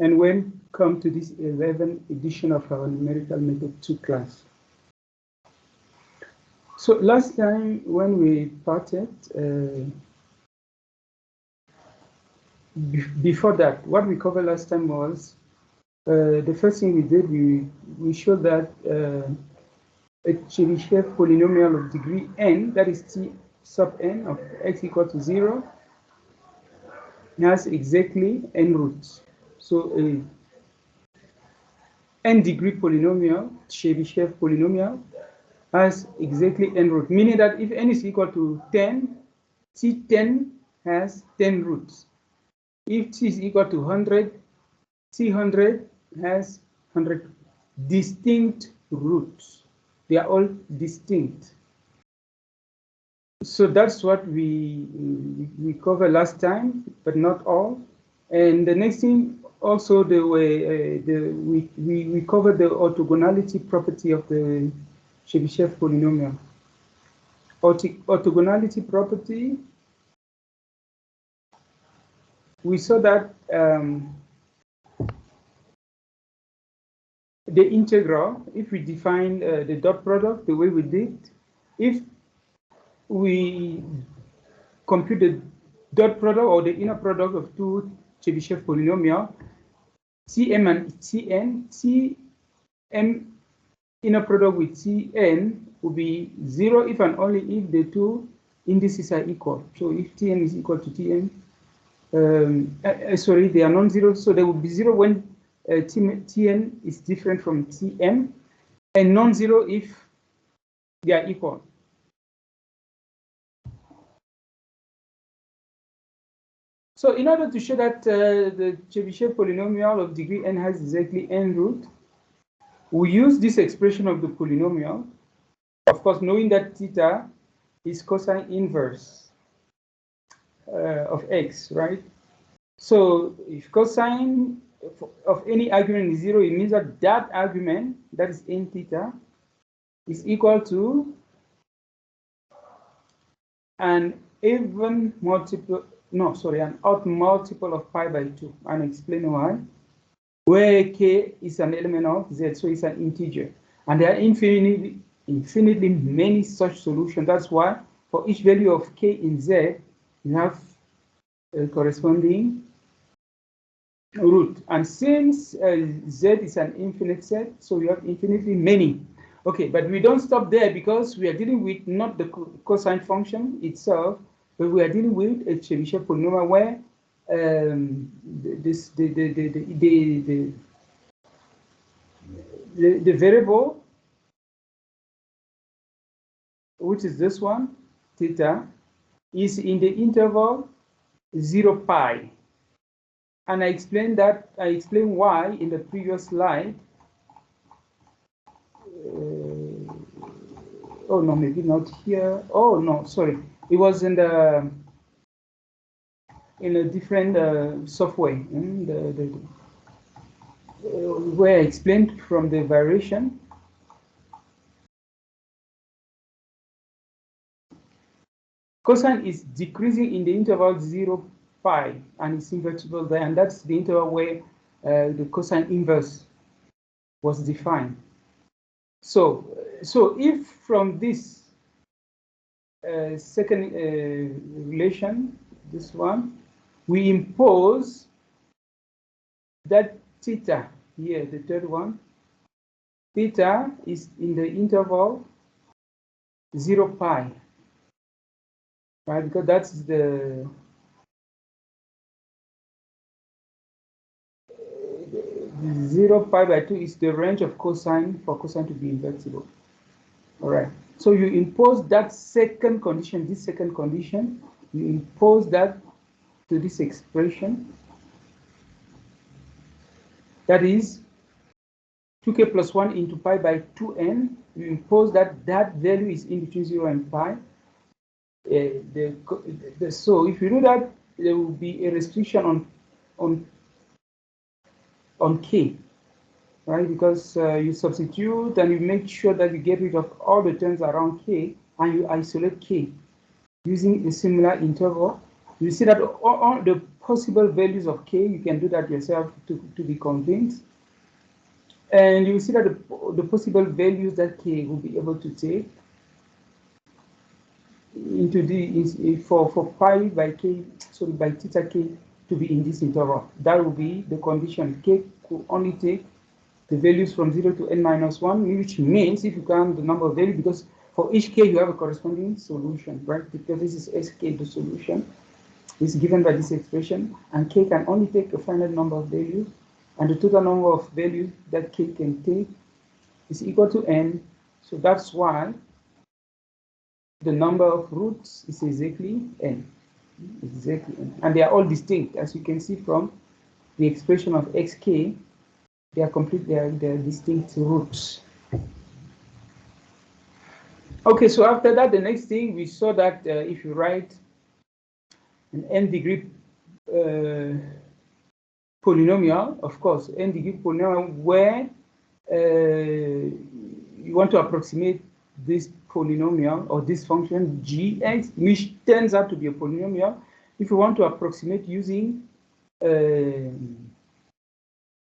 and welcome to this 11th edition of our Numerical Method 2 class. So last time when we parted, before that, what we covered last time was the first thing we did, we showed that a Chebyshev polynomial of degree n, that is t sub n of x equal to 0, has exactly n roots. So a n degree polynomial, Chebyshev polynomial, has exactly n root, meaning that if n is equal to 10, T10 has 10 roots. If t is equal to 100, T100 has 100 distinct roots. They are all distinct. So that's what we covered last time, but not all. And the next thing also we covered the orthogonality property of the Chebyshev polynomial. Orthogonality property, we saw that the integral, if we define the dot product the way we did, if we compute the dot product or the inner product of two Chebyshev polynomial, Tm and Tn, Tm inner product with Tn will be 0 if and only if the two indices are equal. So if Tn is equal to Tn, sorry, they are non-zero, so they will be 0 when Tn is different from Tm, and non-zero if they are equal. So in order to show that the Chebyshev polynomial of degree n has exactly n root, we use this expression of the polynomial, of course, knowing that theta is cosine inverse of x, right? So if cosine of any argument is 0, it means that that argument, that is n theta, is equal to an even multiple, no, sorry, an odd multiple of pi by 2. I'll explain why. Where k is an element of z, so it's an integer. And there are infinitely many such solutions. That's why for each value of k in z, you have a corresponding root. And since z is an infinite set, so we have infinitely many. Okay, but we don't stop there because we are dealing with not the cosine function itself, but we are dealing with a Chebyshev polynomial where the variable, which is this one, theta, is in the interval 0 pi. And I explained why in the previous slide. Oh no, maybe not here. Oh no, sorry. It was in a different software, where I explained from the variation. Cosine is decreasing in the interval 0 pi, and it's invertible there, and that's the interval where the cosine inverse was defined. So if from this second relation, this one, we impose that theta here, the third one, theta is in the interval 0 pi, right? Because that's the 0 pi by 2 is the range of cosine for cosine to be invertible. All right. So you impose that second condition, this second condition, you impose that to this expression. That is 2k plus 1 into pi by 2n. You impose that value is in between 0 and pi. So if you do that, there will be a restriction on k, right? Because you substitute and you make sure that you get rid of all the terms around k, and you isolate k using a similar interval. You see that all the possible values of k. You can do that yourself to be convinced. And you will see that the possible values that k will be able to take into the for pi by k, sorry, by theta k to be in this interval. That will be the condition. K could only take the values from 0 to n minus 1, which means if you count the number of values, because for each k you have a corresponding solution, right? Because this is sk, the solution is given by this expression, and k can only take a finite number of values, and the total number of values that k can take is equal to n. So that's why the number of roots is exactly n. Exactly n. And they are all distinct, as you can see from the expression of xk. They are distinct roots. Okay, so after that, the next thing we saw that if you write an n degree polynomial, of course, n degree polynomial where you want to approximate this polynomial or this function gx, which turns out to be a polynomial. If you want to approximate using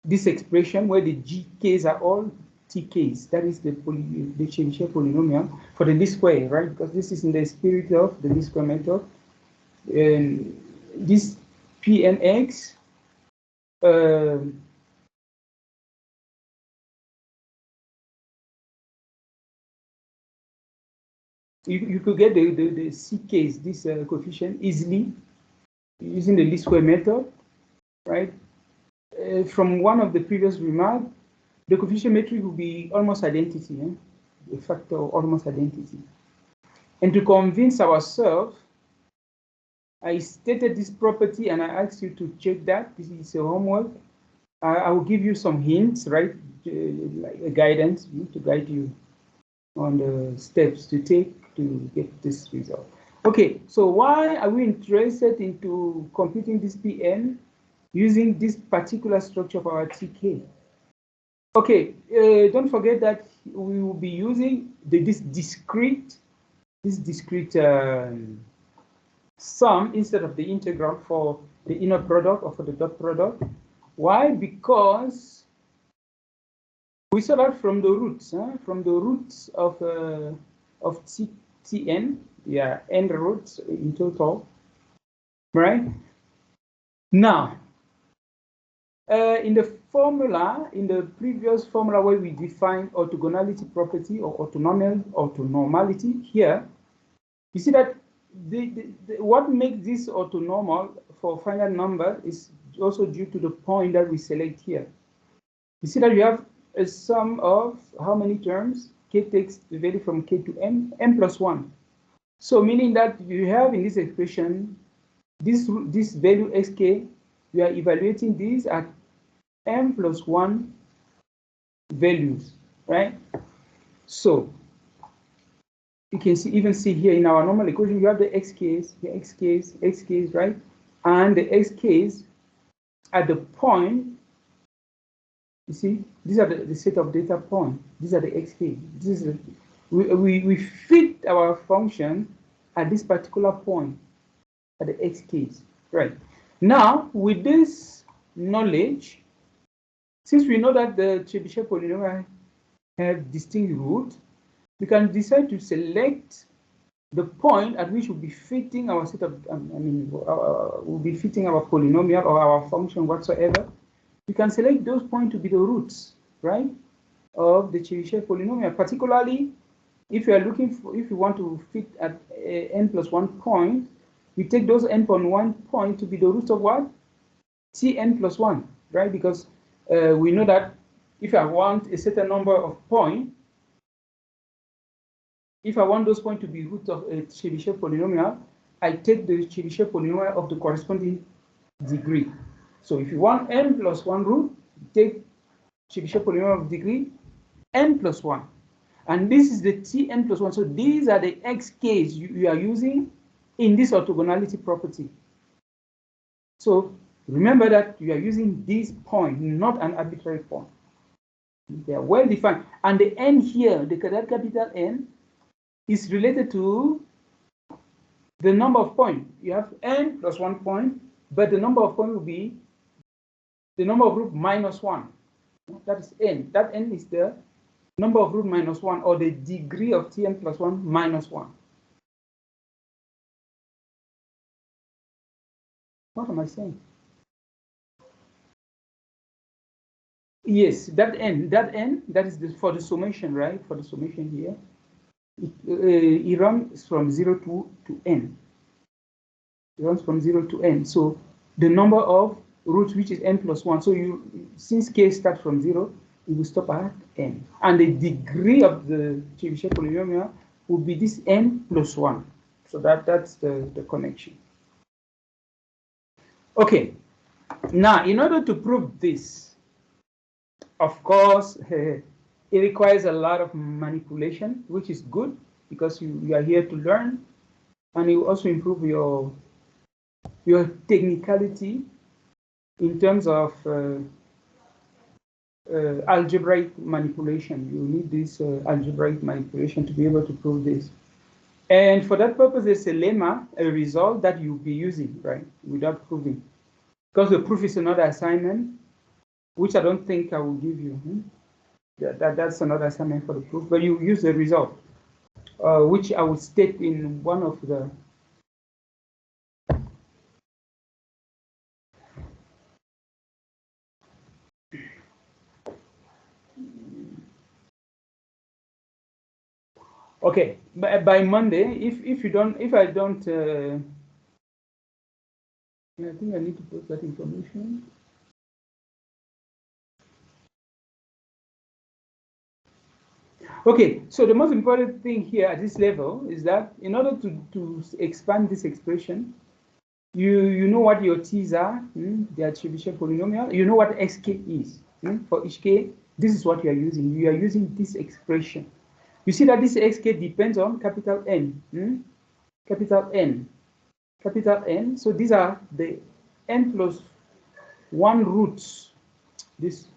this expression where the gk's are all tk's, that is the Chebyshev polynomial for the least square, right? Because this is in the spirit of the least square method. And this Pnx you could get the ck's, this coefficient, easily using the least square method, right? From one of the previous remarks, the coefficient metric will be almost identity, a factor of almost identity. And to convince ourselves, I stated this property and I asked you to check that. This is a homework. I will give you some hints, right? Like a guidance to guide you on the steps to take to get this result. Okay, so why are we interested into computing this Pn using this particular structure of our TK? Okay, don't forget that we will be using this discrete sum instead of the integral for the inner product or for the dot product. Why? Because we saw that from the roots, of Tn, yeah, n roots in total, right? Now, in the formula, in the previous formula where we defined orthogonality property or orthonormality, here, you see that what makes this orthonormal for finite number is also due to the point that we select here. You see that you have a sum of how many terms? K takes the value from k to n plus 1. So meaning that you have in this expression, this value xk, we are evaluating these at m plus 1 values, right? So you can even see here in our normal equation, you have the xk's, right? And the xk's at the point, you see, these are the set of data points. These are the xk. This is we fit our function at this particular point, at the xk's, right? Now, with this knowledge, since we know that the Chebyshev polynomial have distinct roots, we can decide to select the point at which we'll be fitting our set of, we'll be fitting our polynomial or our function whatsoever. We can select those points to be the roots, right, of the Chebyshev polynomial. Particularly, if you are looking for, if you want to fit at n plus 1 point, we take those n plus 1 point to be the roots of what? Tn plus 1, right? Because we know that if I want a certain number of points, if I want those points to be roots of a Chebyshev polynomial, I take the Chebyshev polynomial of the corresponding degree. So if you want n plus 1 root, take Chebyshev polynomial of degree n plus 1. And this is the Tn plus 1. So these are the xk's you are using in this orthogonality property. So remember that you are using this point, not an arbitrary point. They are well defined. And the n here, the capital N, is related to the number of points. You have n plus 1 point but the number of points will be the number of root minus 1. That is n. That n is the number of root minus 1, or the degree of Tn plus 1 minus 1. What am I saying? Yes, that n, that is for the summation, right? For the summation here, it runs from 0 to n. It runs from 0 to n. So the number of roots, which is n plus 1. So since k starts from 0, it will stop at n. And the degree of the Chebyshev polynomial will be this n plus 1. So that's the connection. Okay. Now, in order to prove this, of course, it requires a lot of manipulation, which is good because you are here to learn, and you also improve your technicality in terms of algebraic manipulation. You need this algebraic manipulation to be able to prove this. And for that purpose, there's a lemma, a result that you'll be using, right, without proving. Because the proof is another assignment, which I don't think I will give you. That's another assignment for the proof, but you use the result, which I will state in one of the okay, by Monday, if I don't, I think I need to put that information. Okay, so the most important thing here at this level is that in order to expand this expression, you know what your t's are, the Chebyshev polynomial. You know what xk is. For each k, this is what you are using. You are using this expression. You see that this xk depends on capital N, capital N, capital N. So these are the n plus 1 roots, this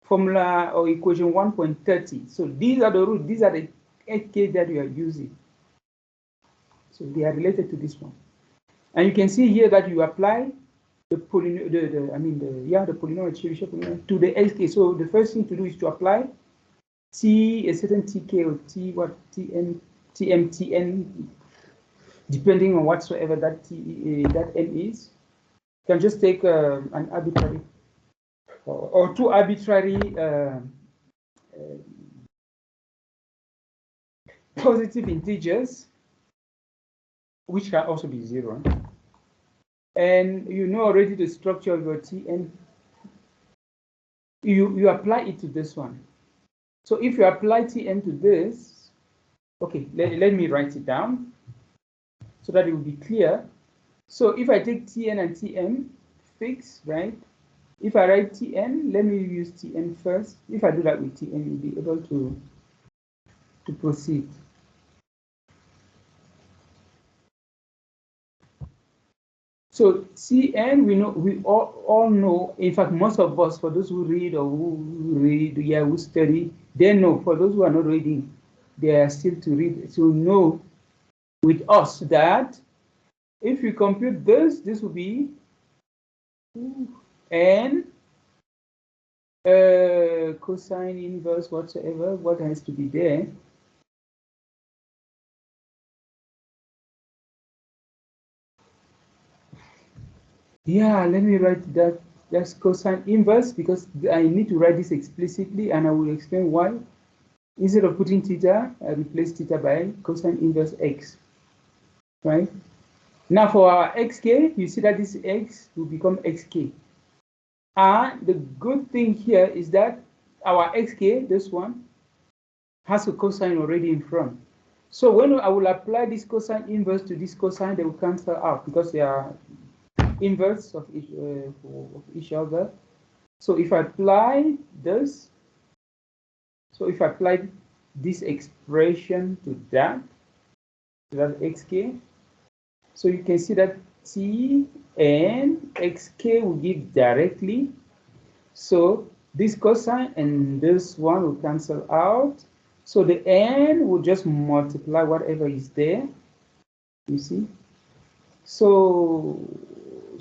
formula or equation 1.30. So these are the roots, these are the xk that you are using. So they are related to this one. And you can see here that you apply the polynomial, the polynomial Chebyshev polynomial to the xk. So the first thing to do is to apply t, a certain tk or t, what, tn, tm, tn, depending on whatsoever that that n is. You can just take an arbitrary or two arbitrary positive integers, which can also be 0. And you know already the structure of your Tn. You apply it to this one. So if you apply Tn to this, okay, let me write it down so that it will be clear. So if I take Tn and Tm fixed, right? If I write Tn, let me use Tn first. If I do that with Tn, you'll be able to proceed. So Tn, we all know, in fact, most of us, for those who read or who study, they know. For those who are not reading, they are still to read, to know with us that if we compute this will be n cosine inverse whatsoever, what has to be there. Yeah, let me write that. That's cosine inverse, because I need to write this explicitly, and I will explain why. Instead of putting theta, I replace theta by cosine inverse x, right? Now for our xk, you see that this x will become xk. And the good thing here is that our xk, this one, has a cosine already in front. So when I will apply this cosine inverse to this cosine, they will cancel out because they are inverse of each other. So if I apply this, so if I apply this expression to that xk, so you can see that t and xk will give directly. So this cosine and this one will cancel out. So the n will just multiply whatever is there, you see. So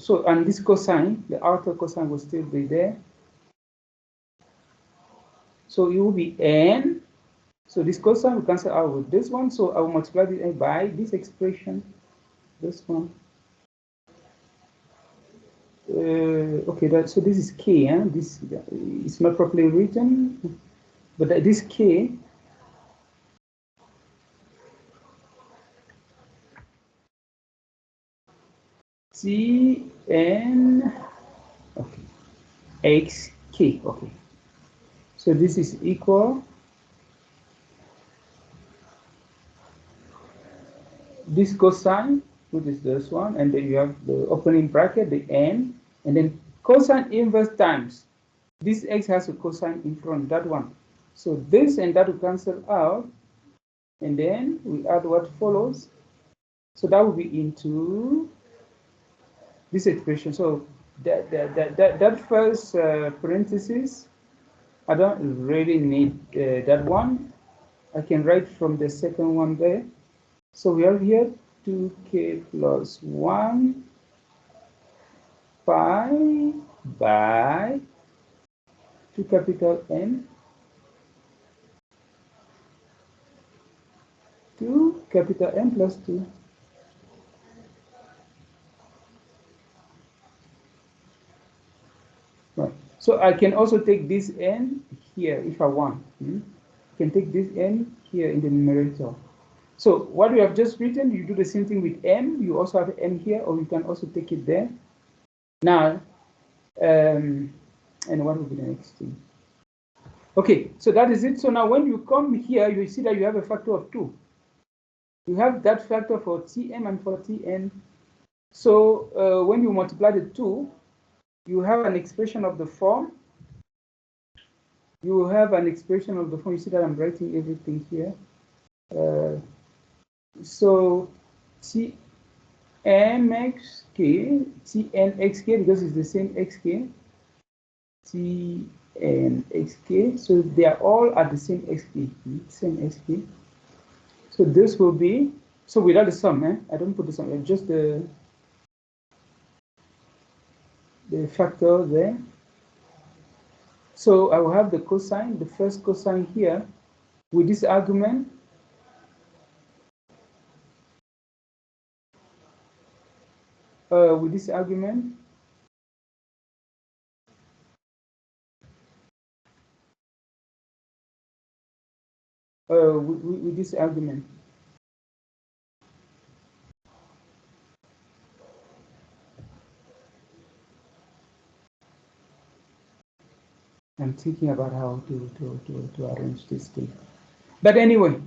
So and this cosine, the outer cosine will still be there. So it will be n. So this cosine will cancel out with this one. So I will multiply it by this expression, this one. Okay, so this is k. This is not properly written, but this k. Cn, okay, xk, okay. So this is equal this cosine, which is this one, and then you have the opening bracket, the n, and then cosine inverse times this x has a cosine in front, that one. So this and that will cancel out, and then we add what follows. So that will be into this expression. So that first parenthesis, I don't really need that one. I can write from the second one there. So we have here 2k plus 1 pi by 2 capital N 2 capital N plus 2. Right. So I can also take this n here if I want. I can take this n here in the numerator. So what we have just written, you do the same thing with m. You also have m here, or you can also take it there. Now, and what will be the next thing? Okay, so that is it. So now when you come here, you see that you have a factor of 2. You have that factor for Tm and for Tn. So when you multiply the 2, you have an expression of the form. You have an expression of the form. You see that I'm writing everything here. So Tmxk, Tnxk, because it's the same xk, Tnxk. So they are all at the same xk, same xk. So this will be, so without the sum, I don't put the sum, just the factor there. So I will have the cosine, the first cosine here, with this argument. With this argument. With this argument. I'm thinking about how to arrange this thing. But anyway,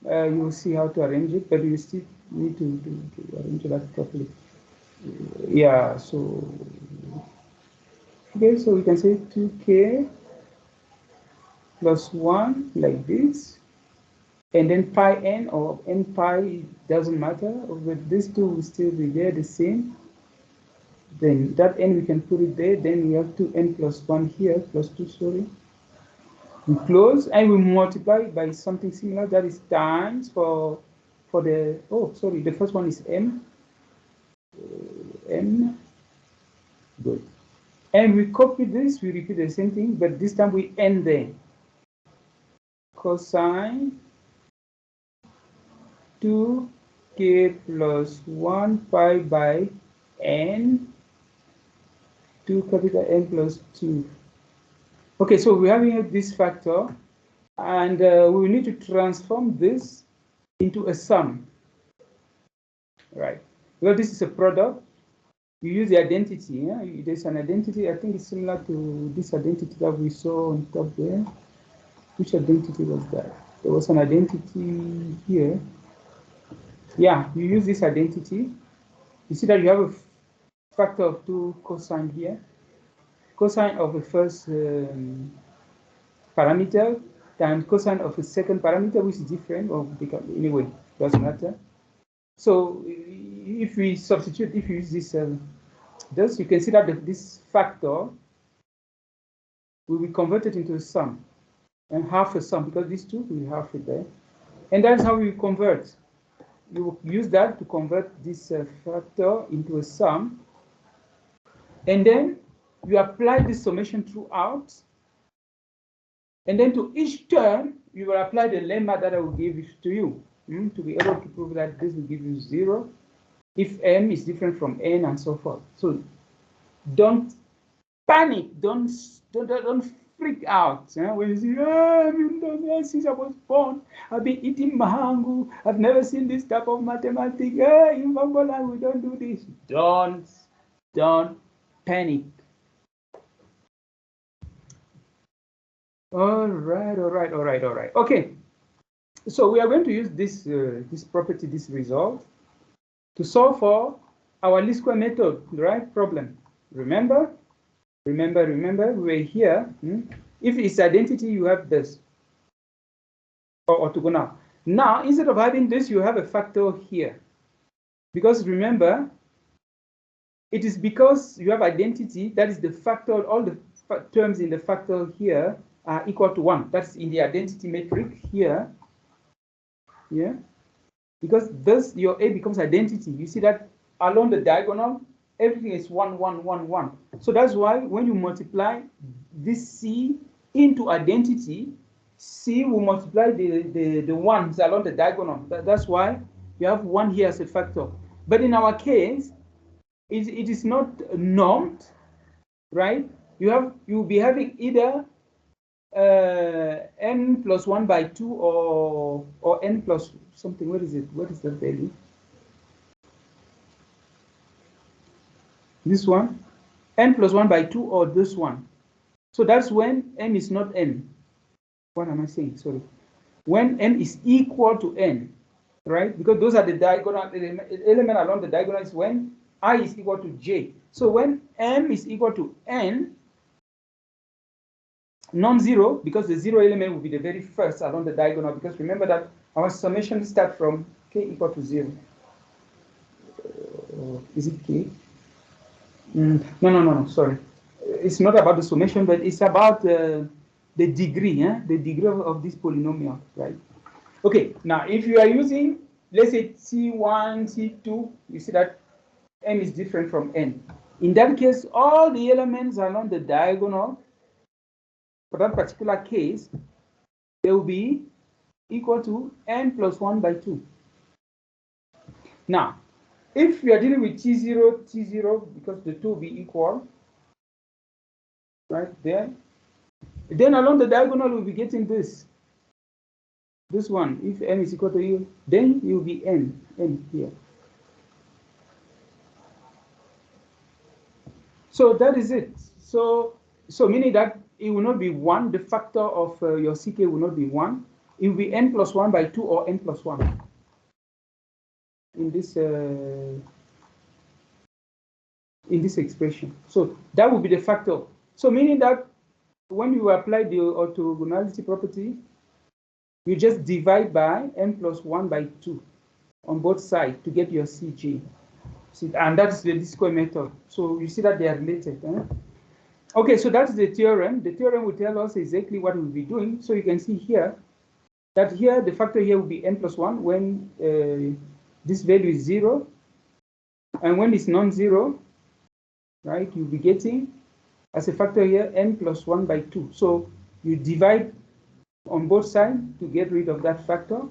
you will see how to arrange it, but you still need to arrange that properly. Yeah, so, okay, so we can say 2k plus 1 like this, and then pi n or n pi doesn't matter, but these two will still be there the same. Then that n we can put it there, then we have 2n plus 1 here, plus 2, sorry. We close and we multiply by something similar, that is times for the, oh, sorry, the first one is m, n, good. And we copy this, we repeat the same thing, but this time we end there. Cosine 2k plus 1 pi by n 2 capital N plus 2. Okay, so we have here this factor, and we need to transform this into a sum, right? Well, this is a product. You use the identity. Yeah? There's an identity. I think it's similar to this identity that we saw on top there. Which identity was that? There was an identity here. Yeah, you use this identity. You see that you have a factor of 2 cosine here. Cosine of the first parameter times cosine of the second parameter, which is different, or anyway, doesn't matter. So if we substitute, if you use this, you can see that this factor will be converted into a sum, and half a sum, because these two, we have it there. And that's how we convert. You use that to convert this factor into a sum. And then you apply this summation throughout. And then to each term, you will apply the lemma that I will give to you to be able to prove that this will give you 0 if m is different from n and so forth. So don't panic, don't freak out when you see, since I was born, I've been eating mahangu, I've never seen this type of mathematics. In Mongoland, we don't do this. Don't panic. All right. Okay, so we are going to use this this property, this result, to solve for our least square method, right? Problem. Remember, we were here. If it's identity, you have this, or orthogonal. Now, instead of having this, you have a factor here. Because remember, it is because you have identity, that is the factor, all the terms in the factor here are equal to 1. That's in the identity metric here. Yeah. Because this, your A becomes identity. You see that along the diagonal, everything is 1, 1, 1, 1. So that's why when you multiply this C into identity, C will multiply the ones along the diagonal. That's why you have 1 here as a factor. But in our case, it is not normed, right? You'll be having either n plus 1 by 2 or n plus something. What is it? What is the value? This one, n plus 1 by 2 or this one. So that's when m is not n. What am I saying? Sorry. When m is equal to n, right? Because those are the diagonal element along the diagonal is when I is equal to j. So when m is equal to n, non-zero, because the 0 element will be the very first along the diagonal, because remember that our summation starts from k equal to 0. Is it k? No, sorry. It's not about the summation, but it's about the degree, the degree of this polynomial, right? Okay, now if you are using, let's say C1, C2, you see that m is different from n. In that case, all the elements along the diagonal, for that particular case, they will be equal to n plus 1 by 2. Now, if we are dealing with T0, because the two will be equal, right there, then along the diagonal, we'll be getting this one. If n is equal to u, then you'll be n here. So that is it. So meaning that it will not be 1. The factor of your CK will not be 1. It will be n plus 1 by 2 or n plus 1 in this expression. So that will be the factor. So meaning that when you apply the orthogonality property, you just divide by n plus 1 by 2 on both sides to get your CJ. And that's the least square method. So you see that they are related. Okay, so that's the theorem. The theorem will tell us exactly what we'll be doing. So you can see here that here the factor here will be n plus 1 when this value is 0. And when it's non-zero, right, you'll be getting as a factor here n plus 1 by 2. So you divide on both sides to get rid of that factor.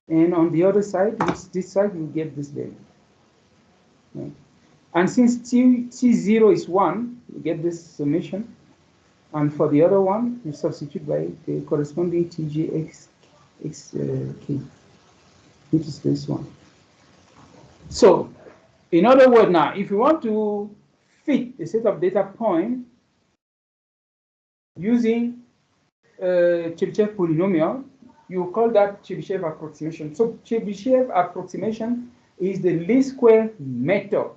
And on the other side, this side, you get this value. Right. And since T0 is 1, you get this summation. And for the other one, you substitute by the corresponding TJXK, which is this one. So, in other words, now, if you want to fit a set of data points using Chebyshev polynomial, you call that Chebyshev approximation. So, Chebyshev approximation is the least square method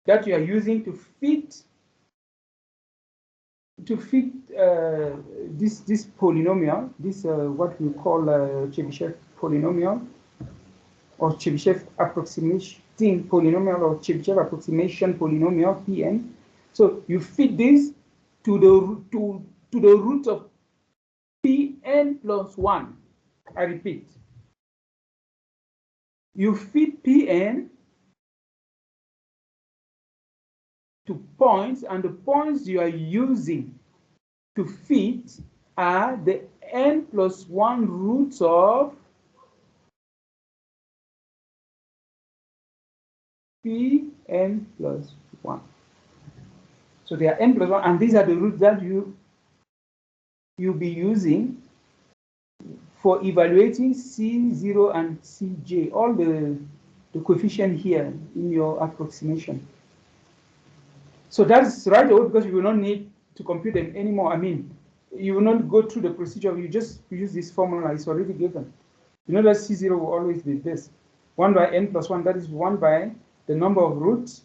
that you are using to fit this polynomial, this what we call Chebyshev polynomial, or Chebyshev approximation polynomial, or Chebyshev approximation polynomial Pn. So you fit this to the root of Pn plus 1. I repeat. You fit Pn to points, and the points you are using to fit are the n+1 roots of Pn plus 1. So they are n+1, and these are the roots that you'll be using for evaluating C0 and Cj, all the coefficient here in your approximation. So that's right away, because you will not need to compute them anymore. I mean, you will not go through the procedure. You just use this formula. It's already given. You know that C0 will always be this. 1 by n+1, that is 1 by the number of roots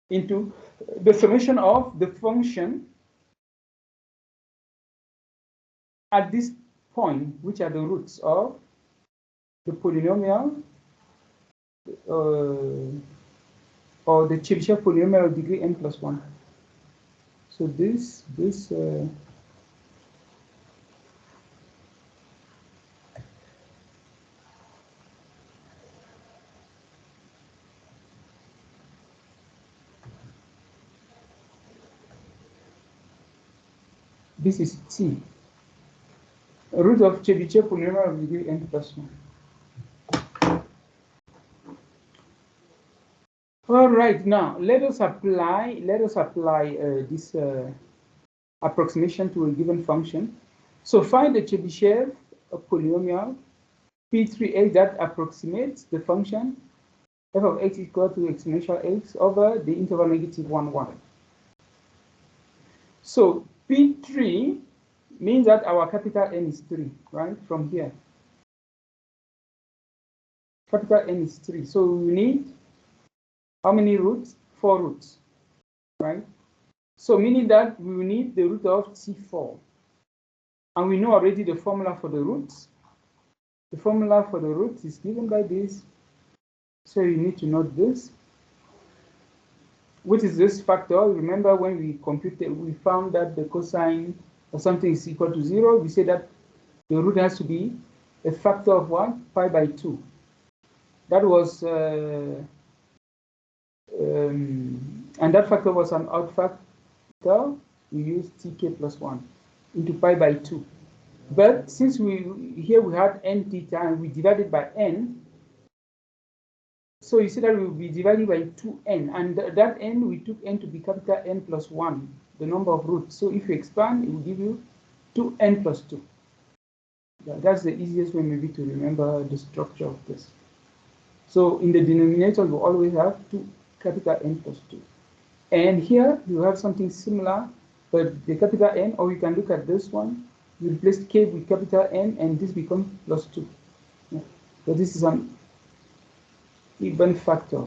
into the summation of the function at this point, which are the roots of the polynomial or the Chebyshev polynomial of degree n+1. So this is T, root of Chebyshev polynomial of degree n+1. All right, now let us apply this approximation to a given function. So find the Chebyshev polynomial P3x that approximates the function f of x equal to exponential x over the interval -1, 1. So P3 means that our capital N is 3, right? From here, capital N is 3. So we need how many roots? 4 roots, right? So meaning that we will need the root of T4. And we know already the formula for the roots. The formula for the roots is given by this. So you need to note this. What is this factor? Remember when we computed, we found that the cosine of something is equal to 0. We say that the root has to be a factor of what? Pi by 2. That was, and that factor was an odd factor. We use tk plus 1 into pi by 2. But since here we had n theta and we divided by n, so you see that we will be divided by 2n, and that n, we took n to be capital N plus 1, the number of roots. So if you expand, it will give you 2n plus 2. Yeah, that's the easiest way maybe to remember the structure of this. So in the denominator, you always have 2 capital N plus 2. And here you have something similar, but the capital N, or you can look at this one, you replace k with capital N, and this becomes plus 2. Yeah. So this is an even factor.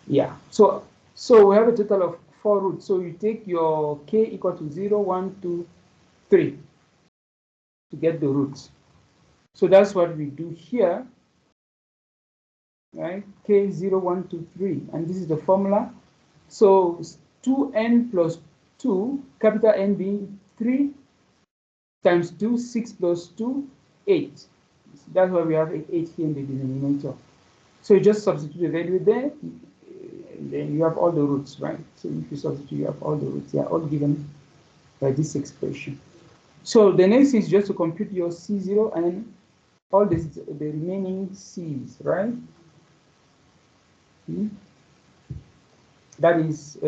Yeah, so we have a total of 4 roots. So you take your k equal to 0, 1, 2, 3 to get the roots. So that's what we do here, right? K 0, 1, 2, 3, and this is the formula. So 2n plus 2, capital N being 3 times 2, 6 plus 2, 8. That's why we have 8 here in the denominator. So you just substitute the value there, and then you have all the roots, right? So if you substitute, you have all the roots. They are all given by this expression. So the next is just to compute your C0 and all the remaining C's, right? That is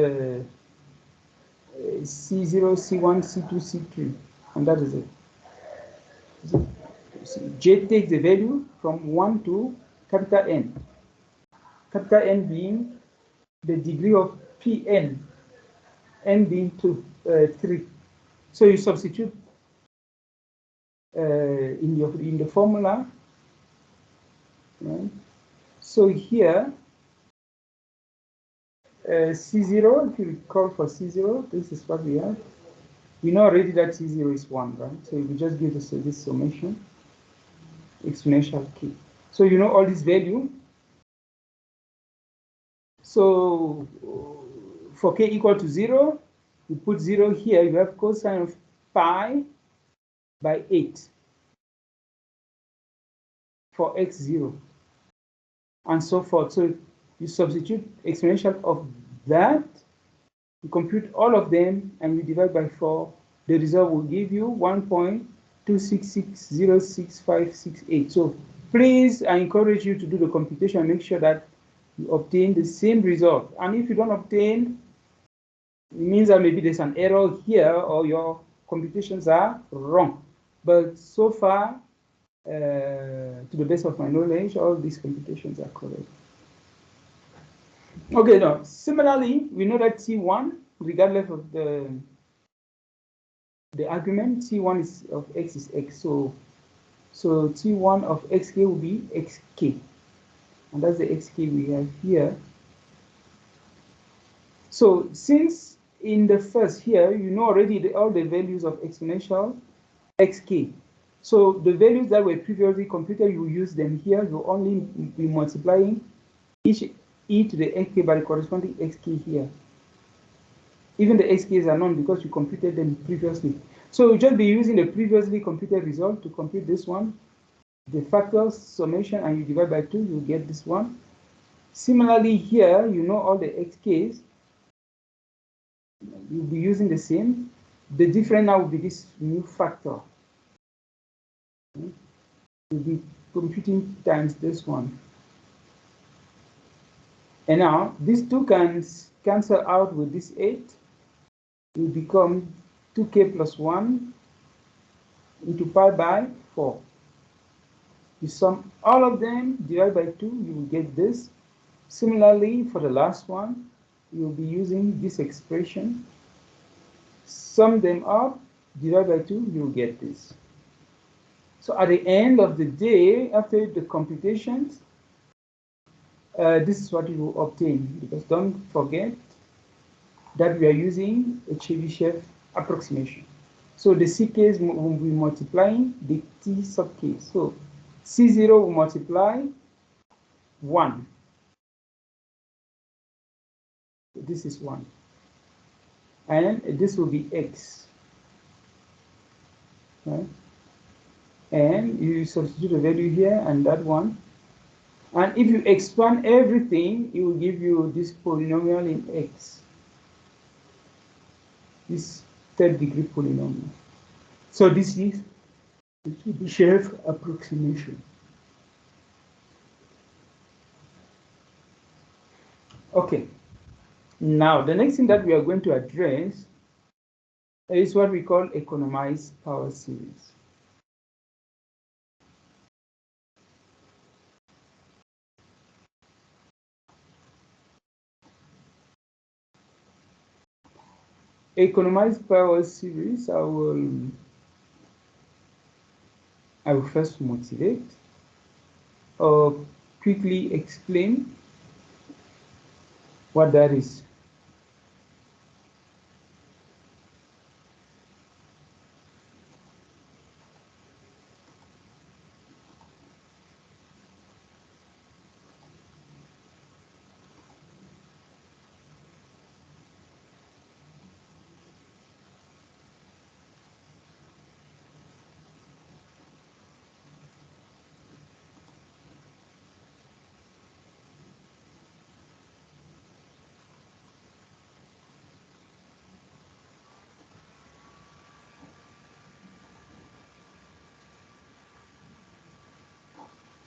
C0, C1, C2, C3, and that is it. J takes the value from 1 to capital N. Capital N being the degree of Pn, n being 3. So you substitute in the formula, right? So here, C0, if you recall for C0, this is what we have. We know already that C0 is 1, right? So we just give us this summation, exponential k. So you know all this value. So for k equal to 0, you put 0 here, you have cosine of pi by 8 for x0, and so forth. So You substitute exponential of that, you compute all of them, and you divide by 4. The result will give you 1.266066568. So please, I encourage you to do the computation and make sure that you obtain the same result. And if you don't obtain, it means that maybe there's an error here or your computations are wrong. But so far, to the best of my knowledge, all these computations are correct. Okay, now, similarly, we know that T1, regardless of the argument, T1 is of x is x. So T1 of xk will be xk. And that's the xk we have here. So since in the first here, you know already all the values of exponential xk. So the values that were previously computed, you use them here. You only be multiplying each e to the xk by the corresponding xk here. Even the xk's are known because you computed them previously. So you'll just be using the previously computed result to compute this one, the factors summation, and you divide by 2, you get this one. Similarly here, you know all the xk's. You'll be using the same. The difference now will be this new factor. You'll be computing times this one. And now these two can cancel out with this 8. It will become 2k plus 1 into pi by 4. You sum all of them, divide by 2, you will get this. Similarly, for the last one, you will be using this expression. Sum them up, divide by 2, you will get this. So at the end of the day, after the computations, this is what you will obtain. Because don't forget that we are using a Chebyshev approximation. So the CKs will be multiplying the T sub k. So C0 will multiply 1. This is 1. And this will be x. Right? And you substitute the value here and that one. And if you expand everything, it will give you this polynomial in x. This third-degree polynomial. So this is the Chebyshev approximation. Okay. Now, the next thing that we are going to address is what we call economized power series. Economized power series, I will first motivate or quickly explain what that is.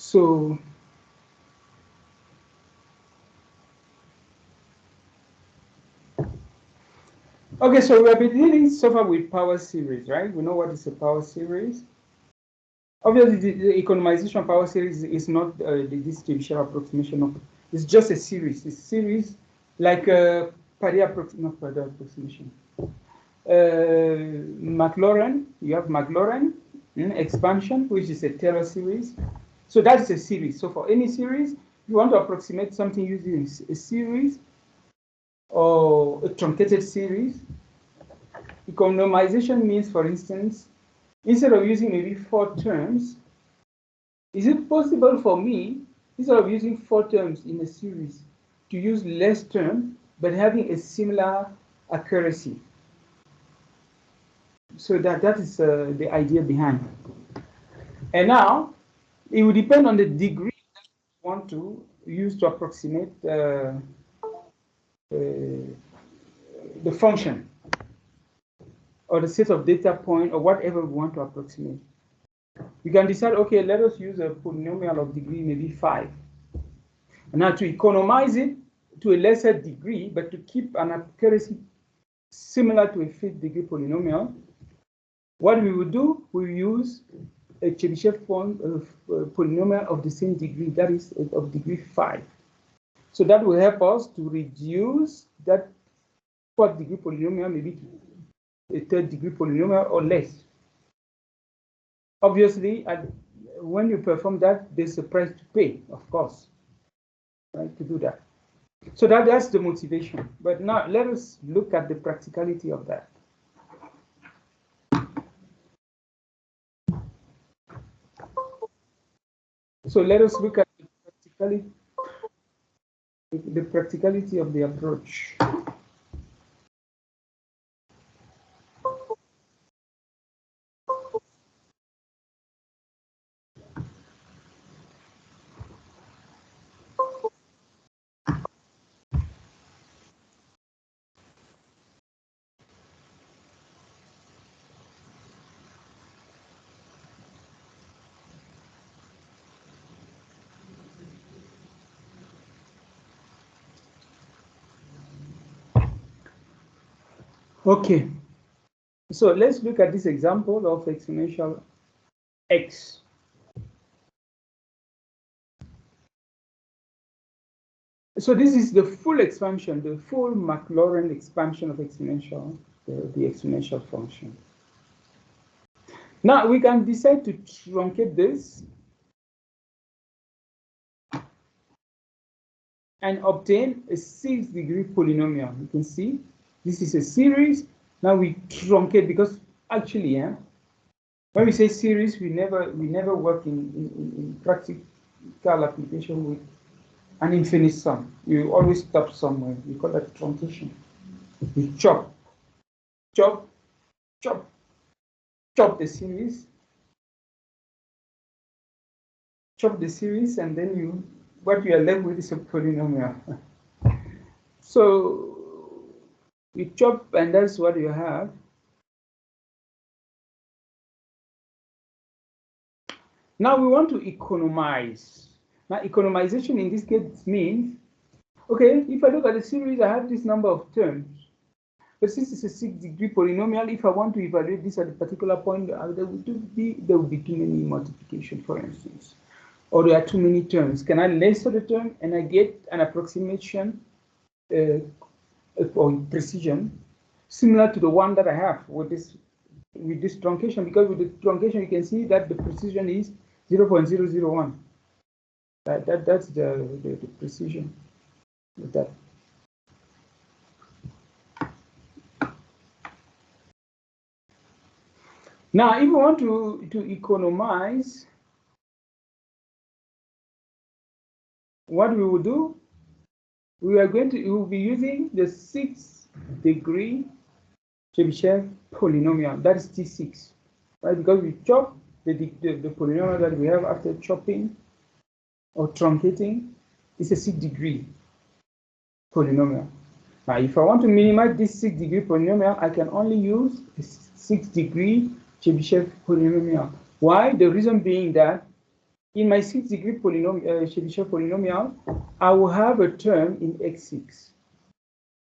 So okay, so we have been dealing so far with power series, right? We know what is a power series. Obviously, the economization of power series is not this Chebyshev approximation. No. It's just a series. It's a series like Paddy approximation. Maclaurin, you have Maclaurin expansion, which is a Taylor series. So that's a series. So for any series, you want to approximate something using a series or a truncated series. Economization means, for instance, instead of using maybe 4 terms, is it possible for me, instead of using 4 terms in a series, to use less terms, but having a similar accuracy? So that is the idea behind. And now, it will depend on the degree that you want to used to approximate the function or the set of data point or whatever we want to approximate. We can decide, okay, let us use a polynomial of degree maybe 5. And now to economize it to a lesser degree, but to keep an accuracy similar to a 5th degree polynomial, what we will do, we use a Chebyshev form of polynomial of the same degree, that is of degree 5. So that will help us to reduce that 4th degree polynomial maybe to a 3rd degree polynomial or less. Obviously, when you perform that, there's a price to pay, of course, right, to do that. So that's the motivation. But now let us look at the practicality of that. So let us look at the practicality of the approach. Okay, so let's look at this example of exponential x. So this is the full expansion, the full Maclaurin expansion of exponential, the exponential function. Now we can decide to truncate this and obtain a 6th degree polynomial. You can see this is a series. Now we truncate because actually, when we say series, we never work in practical application with an infinite sum. You always stop somewhere. We call that truncation. We chop the series. Chop the series, and then what you are left with is a polynomial. So you chop, and that's what you have. Now we want to economize. Now economization in this case means, okay, if I look at the series, I have this number of terms. But since it's a 6th degree polynomial, if I want to evaluate this at a particular point, there would be too many multiplication, for instance. Or there are too many terms. Can I lasso the term and I get an approximation or precision similar to the one that I have with this truncation? Because with the truncation, you can see that the precision is 0.001. That's the precision with that. Now, if we want to economize, what we will do, we will be using the 6th degree Chebyshev polynomial, that is T6, right? Because we chop the polynomial that we have after chopping or truncating is a 6th degree polynomial. Now, if I want to minimize this 6th degree polynomial, I can only use a 6th degree Chebyshev polynomial. Why? The reason being that in my 6th degree Chebyshev polynomial, I will have a term in x6.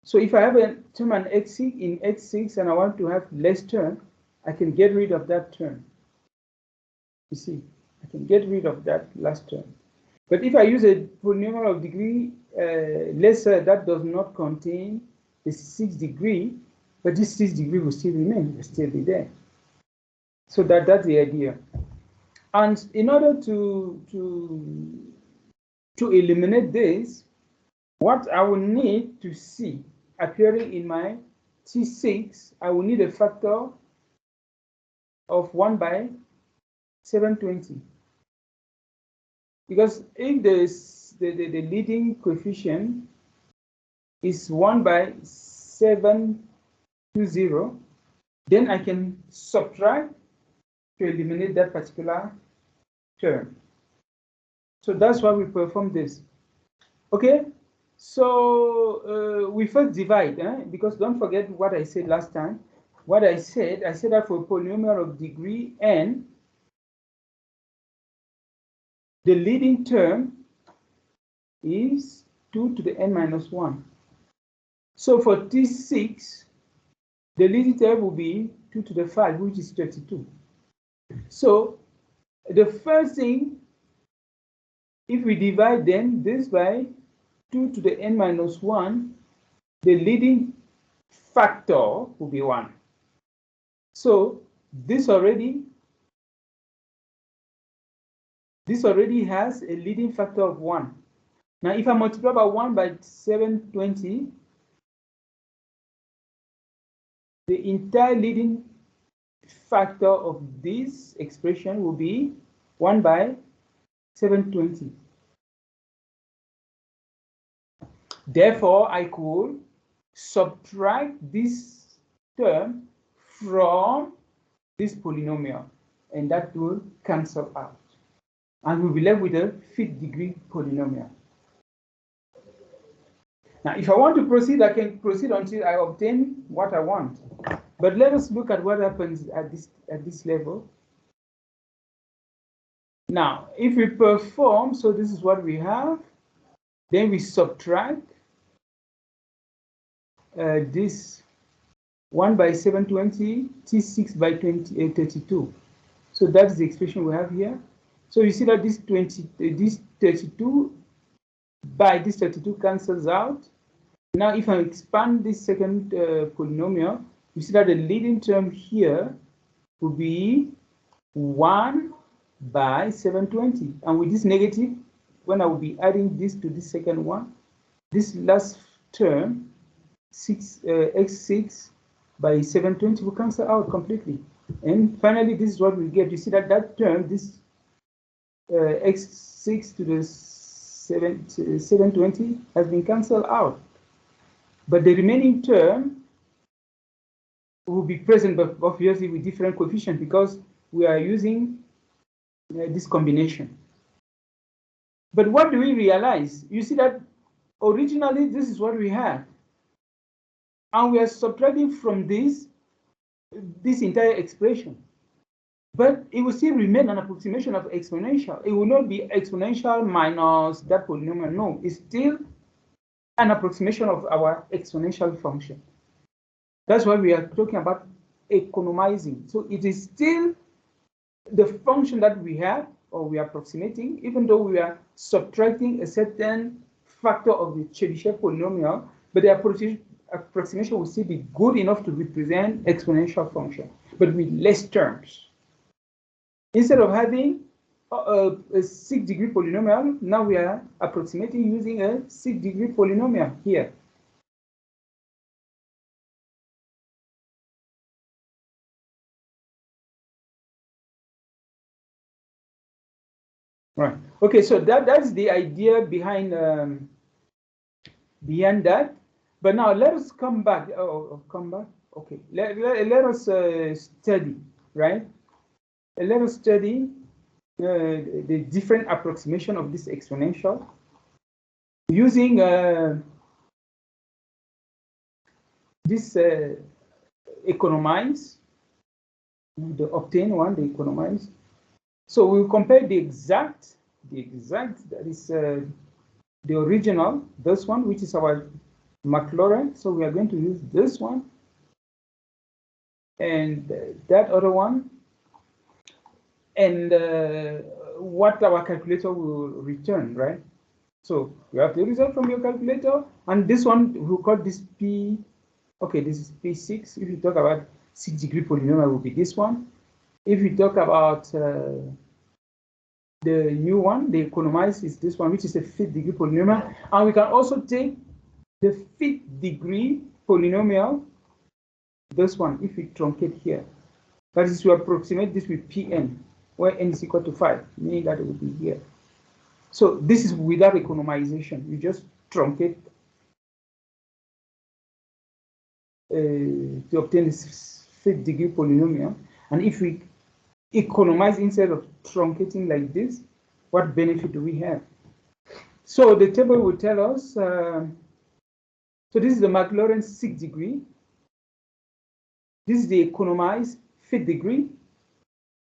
So if I have a term in x6 and I want to have less term, I can get rid of that term. You see, I can get rid of that last term. But if I use a polynomial of degree lesser, that does not contain the 6th degree, but this 6th degree will still remain, will still be there. So that's the idea. And in order to eliminate this, what I will need to see appearing in my T6, I will need a factor of 1 by 720. Because if the leading coefficient is 1 by 720, then I can subtract to eliminate that particular term. So that's why we perform this. Okay, so we first divide, because don't forget what I said last time. What I said that for a polynomial of degree n, the leading term is 2 to the n minus 1. So for T6, the leading term will be 2 to the 5, which is 32. So the first thing, if we divide then this by 2 to the n minus 1, the leading factor will be 1. So this already has a leading factor of 1. Now, if I multiply by 1 by 720, the entire leading factor of this expression will be 1 by 720. Therefore, I could subtract this term from this polynomial, and that will cancel out. And we'll be left with a 5th degree polynomial. Now, if I want to proceed, I can proceed until I obtain what I want. But let us look at what happens at this level. Now, if we perform, so this is what we have, then we subtract this 1 by 720, T6 by 32. So that's the expression we have here. So you see that this 32 by this 32 cancels out. Now, if I expand this second polynomial, you see that the leading term here will be 1 by 720. And with this negative, when I will be adding this to this second one, this last term, x6 by 720 will cancel out completely. And finally, this is what we get. You see that that term, this x6 to the 720 has been cancelled out. But the remaining term will be present, but obviously with different coefficients because we are using this combination. But what do we realize? You see that originally this is what we had. And we are subtracting from this entire expression. But it will still remain an approximation of exponential. It will not be exponential minus that polynomial. No, it's still an approximation of our exponential function. That's why we are talking about economizing. So it is still the function that we have, or we are approximating, even though we are subtracting a certain factor of the Chebyshev polynomial, but the approximation will still be good enough to represent exponential function, but with less terms. Instead of having a 6th degree polynomial, now we are approximating using a 6th degree polynomial here. Right. Okay, so that's the idea behind that. But now let us come back. Okay, let us study, right? Let us study the different approximation of this exponential using this economize, the obtain one, the economize. So we'll compare the exact, that is the original, this one, which is our Maclaurin. So we are going to use this one and that other one, and what our calculator will return, right? So you have the result from your calculator, and this one, we'll call this P, okay, this is P6. If you talk about 6th degree polynomial, will be this one. If we talk about the new one, the economize, is this one, which is a 5th degree polynomial. And we can also take the 5th degree polynomial, this one, if we truncate here. That is to approximate this with Pn, where n is equal to 5, meaning that it would be here. So this is without economization. You just truncate to obtain this 5th degree polynomial. And if we economize instead of truncating like this, what benefit do we have? So the table will tell us, so this is the Maclaurin 6th degree. This is the economized 5th degree,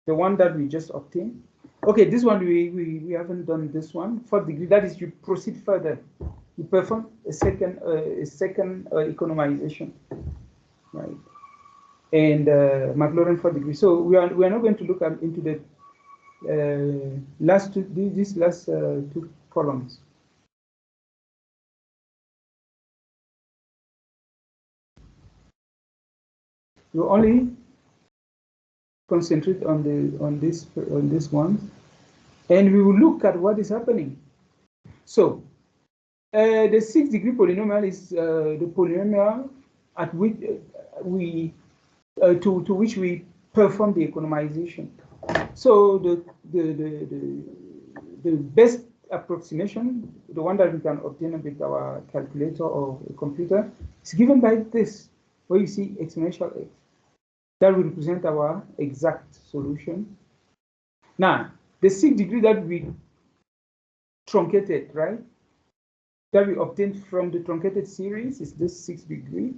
the one that we just obtained. Okay, this one we haven't done this one. 4th degree, that is you proceed further. You perform a second economization, right? And Maclaurin 4th degree. So we are not going to look into the last two, these last two columns. You only concentrate on this one, and we will look at what is happening. So the 6th degree polynomial is the polynomial at which to which we perform the economization. So the best approximation, the one that we can obtain with our calculator or a computer, is given by this, where you see exponential x. That will represent our exact solution. Now, the 6th degree that we truncated, right? That we obtained from the truncated series is this 6th degree.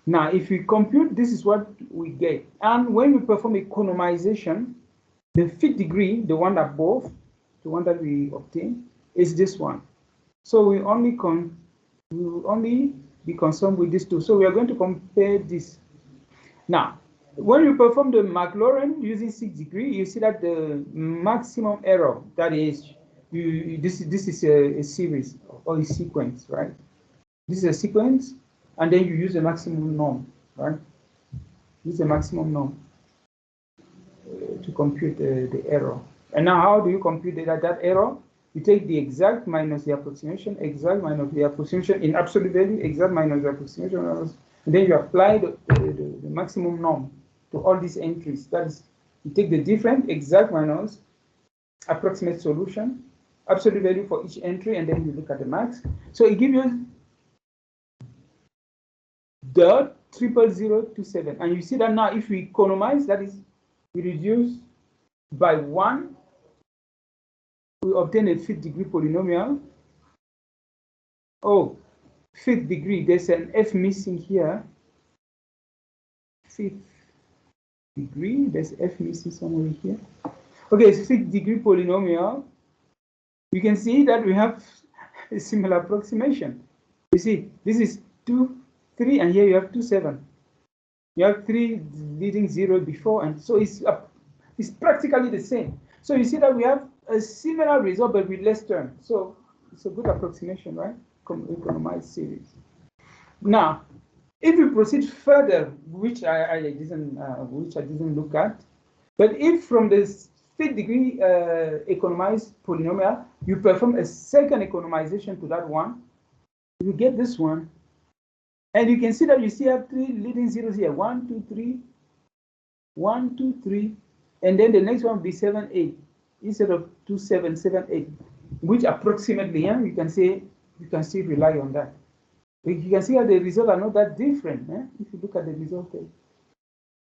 Now, if we compute, this is what we get. And when we perform economization, the 5th degree, the one above, the one that we obtain, is this one. So we will only be concerned with these two. So we are going to compare this. Now, when you perform the Maclaurin using 6th degree, you see that the maximum error, that is, this is a series or a sequence, right? This is a sequence, and then you use the maximum norm, right? This is the maximum norm to compute the error. And now, how do you compute that error? You take the exact minus the approximation, exact minus the approximation in absolute value, exact minus the approximation, and then you apply the maximum norm to all these entries. That is, you take the different exact minus approximate solution, absolute value for each entry, and then you look at the max. So it gives you dot 00027, and you see that now if we economize, that is, we reduce by 1, we obtain a 5th degree polynomial. Oh, 5th degree, there's an F missing here. 5th degree, there's F missing somewhere here. Okay, it's 5th degree polynomial. You can see that we have a similar approximation. You see, this is 2, 3, and here you have 2, 7. You have 3 leading 0 before, and so it's practically the same. So you see that we have a similar result, but with less terms. So it's a good approximation, right? Economized series. Now, if we proceed further, which I didn't look at, but if from this 5th degree economized polynomial, you perform a second economization to that one, you get this one. And you can see that you still have 3 leading zeros here. 1, 2, 3, 1, 2, 3, and then the next one will be 7, 8 instead of 2, 7, 7, 8, which approximately, you can say, you can still rely on that. You can see that the results are not that different. If you look at the result, they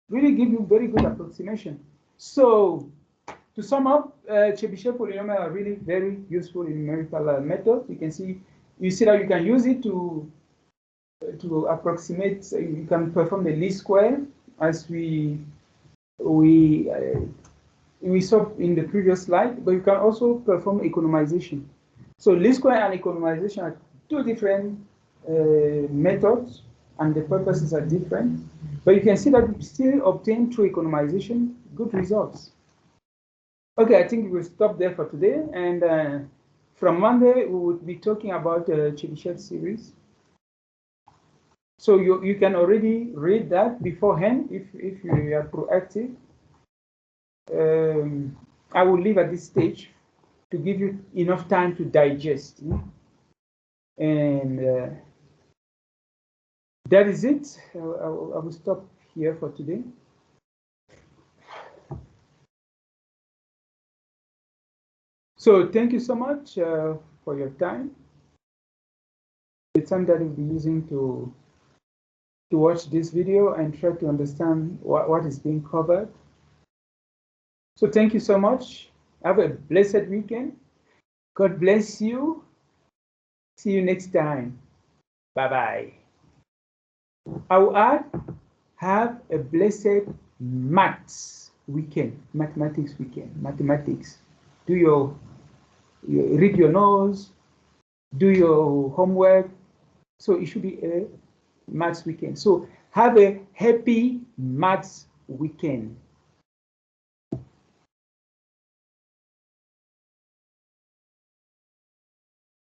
really give you very good approximation. So to sum up, Chebyshev polynomials are really very useful in numerical methods. You see that you can use it to approximate. You can perform the least square, as we saw in the previous slide, but you can also perform economization. So least square and economization are two different methods, and the purposes are different. But you can see that we still obtain through economization good results. Okay, I think we'll stop there for today, and from Monday we will be talking about Chebyshev series. So you can already read that beforehand if you are proactive. I will leave at this stage to give you enough time to digest. And that is it. I will stop here for today. So thank you so much for your time. The time that you'll be using to watch this video and try to understand what is being covered. So thank you so much. Have a blessed weekend. God bless you. See you next time. Bye-bye. I will add, have a blessed maths weekend, mathematics weekend, mathematics. Do your read your notes, do your homework. So it should be a maths weekend. So have a happy maths weekend.